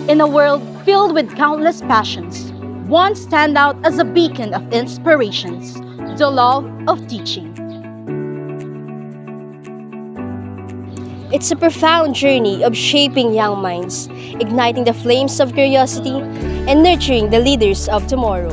In a world filled with countless passions, one stand out as a beacon of inspirations, the love of teaching. It's a profound journey of shaping young minds, igniting the flames of curiosity, and nurturing the leaders of tomorrow.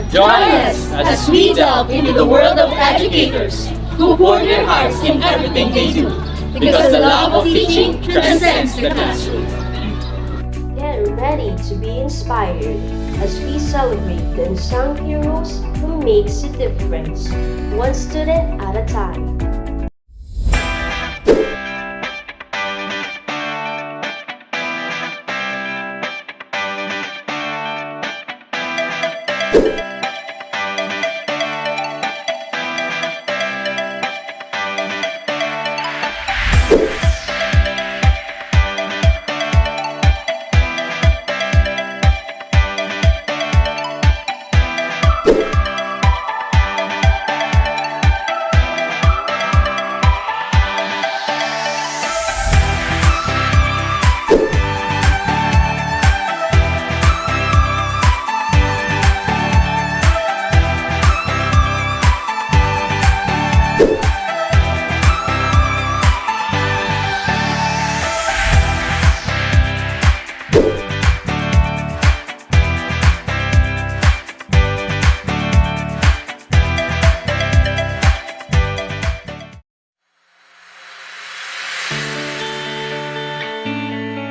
Join us as we delve into the world of educators who pour their hearts in everything they do, because the love of teaching transcends the classroom. Get ready to be inspired as we celebrate the unsung heroes who makes a difference, one student at a time.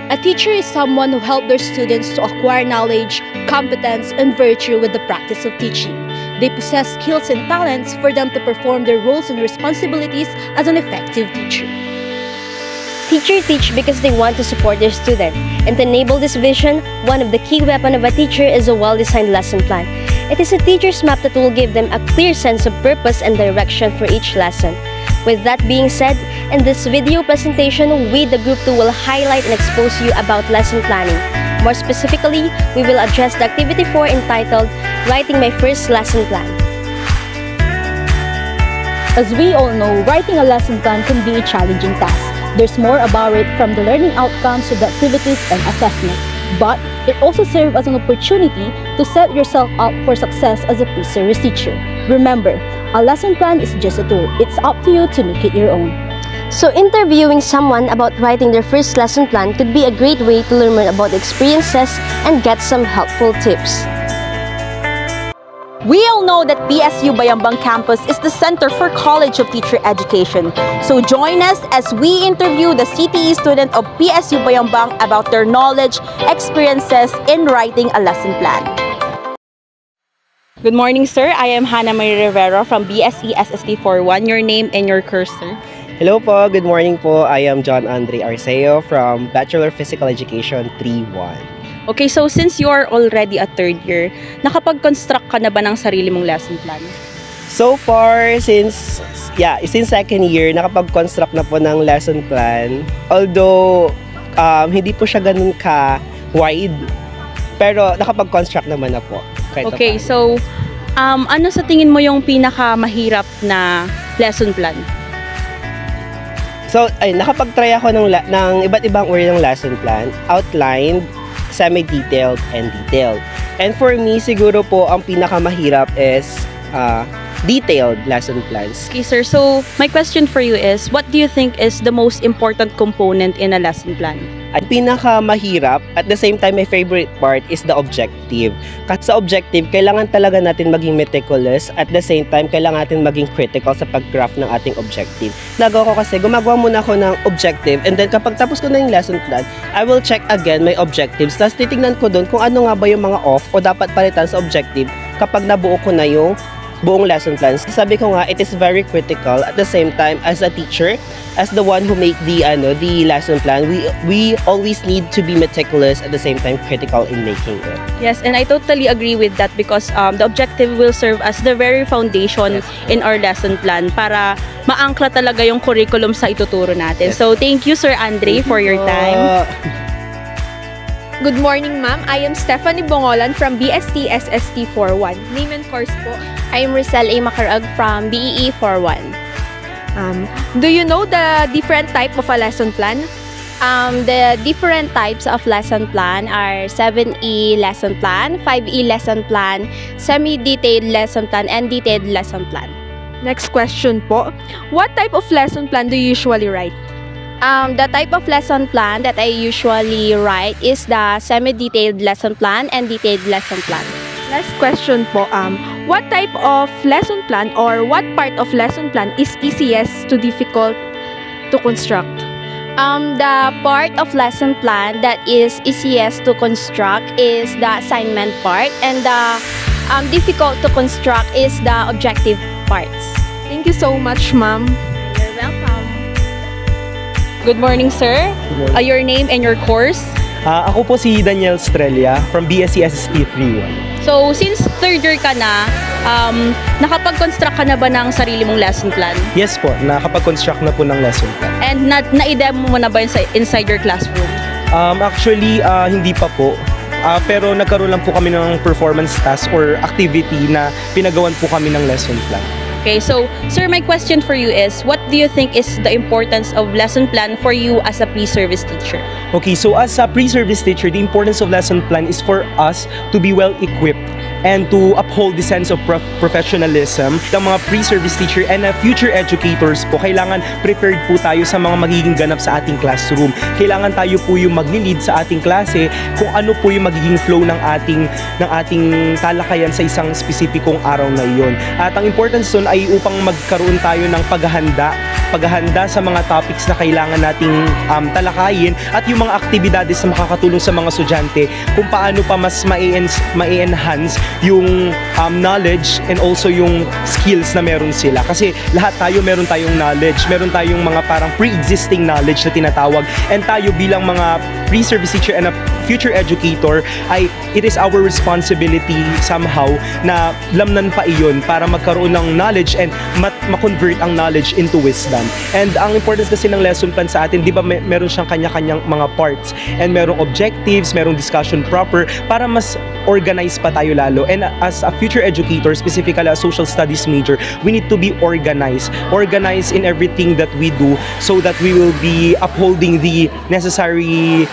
A teacher is someone who helps their students to acquire knowledge, competence, and virtue with the practice of teaching. They possess skills and talents for them to perform their roles and responsibilities as an effective teacher. Teachers teach because they want to support their student. And to enable this vision, one of the key weapons of a teacher is a well-designed lesson plan. It is a teacher's map that will give them a clear sense of purpose and direction for each lesson. With that being said, in this video presentation, we, the Group 2, will highlight and expose you about lesson planning. More specifically, we will address the Activity 4 entitled Writing My First Lesson Plan. As we all know, writing a lesson plan can be a challenging task. There's more about it, from the learning outcomes to the activities and assessment. But it also serves as an opportunity to set yourself up for success as a pre-series teacher. Remember, a lesson plan is just a tool. It's up to you to make it your own. So interviewing someone about writing their first lesson plan could be a great way to learn more about experiences and get some helpful tips. We all know that PSU Bayambang Campus is the center for College of Teacher Education. So join us as we interview the CTE student of PSU Bayambang about their knowledge, experiences in writing a lesson plan. Good morning, sir. I am Hannah Marie Rivera from BSE SST 41. Your name and your course, sir. Hello po, good morning po. I am John Andre Arceo from Bachelor Physical Education 3-1. Okay, so since you are already a third year, nakapag-construct ka na ba ng sarili mong lesson plan? So far, since second year, nakapag-construct na po ng lesson plan. Although, hindi po siya ganun ka-wide. Pero nakapag-construct naman na po. Okay, so ano sa tingin mo yung pinakamahirap na lesson plan? So, nakapag-try ako ng iba't ibang uri ng lesson plan. Outlined, semi-detailed, and detailed. And for me, siguro po, ang pinakamahirap is detailed lesson plans. Okay, sir. So, my question for you is, what do you think is the most important component in a lesson plan? Ang pinakamahirap, at the same time, my favorite part is the objective. Kasi sa objective, kailangan talaga natin maging meticulous. At the same time, kailangan natin maging critical sa pag-craft ng ating objective. Nagawa ko kasi, gumagawa muna ako ng objective, and then kapag tapos ko na yung lesson plan, I will check again my objectives. Tapos titignan ko doon kung ano nga ba yung mga off o dapat palitan sa objective kapag nabuo ko na yung buong lesson plans. Sabi ko nga, it is very critical. At the same time, as a teacher, as the one who make the lesson plan, we always need to be meticulous, at the same time critical in making it. Yes, and I totally agree with that because the objective will serve as the very foundation in our lesson plan para maangkla talaga yung curriculum sa ituturo natin. Yes. So, thank you, Sir Andre, for your time. Good morning, ma'am. I am Stephanie Bongolan from BST SST 41. Name and course po. I am Rizal A. Macarag from BEE 41. Do you know the different type of a lesson plan? The different types of lesson plan are 7E lesson plan, 5E lesson plan, semi-detailed lesson plan, and detailed lesson plan. Next question po. What type of lesson plan do you usually write? The type of lesson plan that I usually write is the semi-detailed lesson plan and detailed lesson plan. Last question po. What type of lesson plan or what part of lesson plan is easiest to difficult to construct? The part of lesson plan that is easiest to construct is the assignment part, and the difficult to construct is the objective parts. Thank you so much, ma'am. You're welcome. Good morning, sir. Your name and your course? Ako po si Daniel Estrella from BSc SST 31. So, since third year ka na, nakapag-construct ka na ba ng sarili mong lesson plan? Yes po, nakapag-construct na po ng lesson plan. And na-demo mo na ba yun inside your classroom? Actually, hindi pa po. Pero nagkaroon lang po kami ng performance task or activity na pinagawan po kami ng lesson plan. Okay, so, sir, my question for you is, what do you think is the importance of lesson plan for you as a pre-service teacher? Okay, so as a pre-service teacher, the importance of lesson plan is for us to be well equipped and to uphold the sense of professionalism. Ang mga pre-service teacher and future educators po, kailangan prepared po tayo sa mga magiging ganap sa ating classroom. Kailangan tayo po yung mag-lead sa ating klase kung ano po yung magiging flow ng ating talakayan sa isang spesipikong araw na iyon. At ang importance nun ay upang magkaroon tayo ng paghahanda sa mga topics na kailangan nating talakayin at yung mga aktibidades na makakatulong sa mga estudyante kung paano pa mas ma-enhance yung knowledge and also yung skills na meron sila. Kasi lahat tayo meron tayong knowledge, meron tayong mga parang pre-existing knowledge na tinatawag, and tayo bilang mga pre-service teacher and a future educator ay it is our responsibility somehow na lamnan pa iyon para magkaroon ng knowledge and ma-convert ang knowledge into wisdom. And ang importance kasi ng lesson plan sa atin, di ba meron siyang kanya-kanyang mga parts and merong objectives, merong discussion proper para mas organized pa tayo lalo. And as a future educator, specifically a social studies major, we need to be organized in everything that we do so that we will be upholding the necessary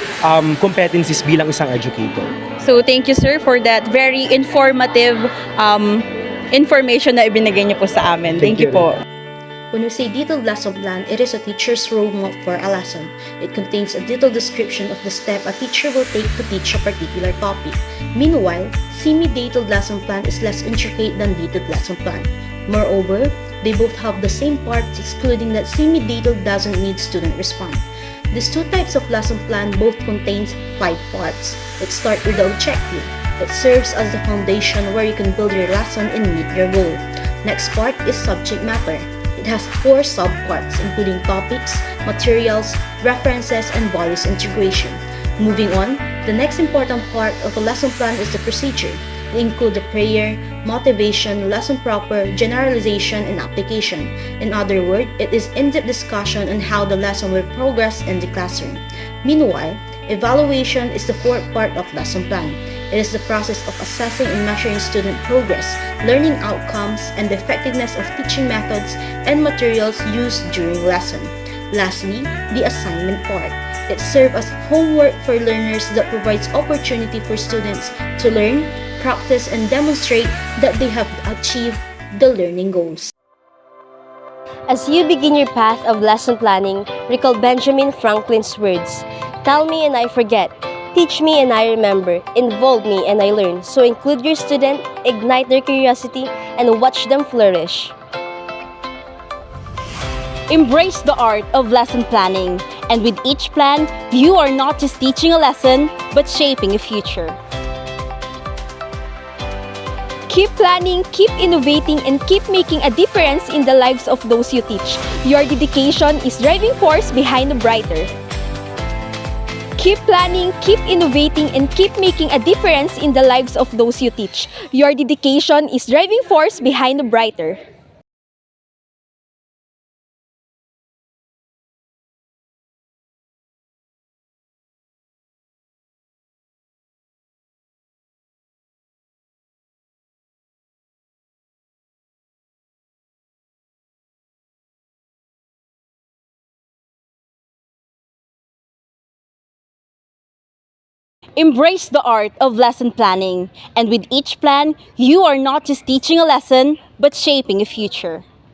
competencies bilang isang educator. So, thank you, sir, for that very informative information na ibinigay niyo po sa amin. Thank you po. When we say detailed lesson plan, it is a teacher's roadmap for a lesson. It contains a detailed description of the step a teacher will take to teach a particular topic. Meanwhile, semi-detailed lesson plan is less intricate than detailed lesson plan. Moreover, they both have the same parts, excluding that semi-detailed doesn't need student response. These two types of lesson plan both contains 5 parts. Let's start with the objective. It serves as the foundation where you can build your lesson and meet your goal. Next part is subject matter. It has 4 subparts, including topics, materials, references, and values integration. Moving on, the next important part of a lesson plan is the procedure. It includes the prayer, motivation, lesson proper, generalization, and application. In other words, it is in-depth discussion on how the lesson will progress in the classroom. Meanwhile, evaluation is the 4th part of lesson plan. It is the process of assessing and measuring student progress, learning outcomes, and the effectiveness of teaching methods and materials used during lesson. Lastly, the assignment part. It serves as homework for learners that provides opportunity for students to learn, practice, and demonstrate that they have achieved the learning goals. As you begin your path of lesson planning, recall Benjamin Franklin's words, "Tell me and I forget. Teach me and I remember, involve me and I learn." So include your student, ignite their curiosity, and watch them flourish. Embrace the art of lesson planning. And with each plan, you are not just teaching a lesson, but shaping a future. Keep planning, keep innovating, and keep making a difference in the lives of those you teach. Your dedication is driving force behind the brighter. Keep planning, keep innovating, and keep making a difference in the lives of those you teach. Your dedication is driving force behind the brighter. Embrace the art of lesson planning. And with each plan, you are not just teaching a lesson, but shaping a future.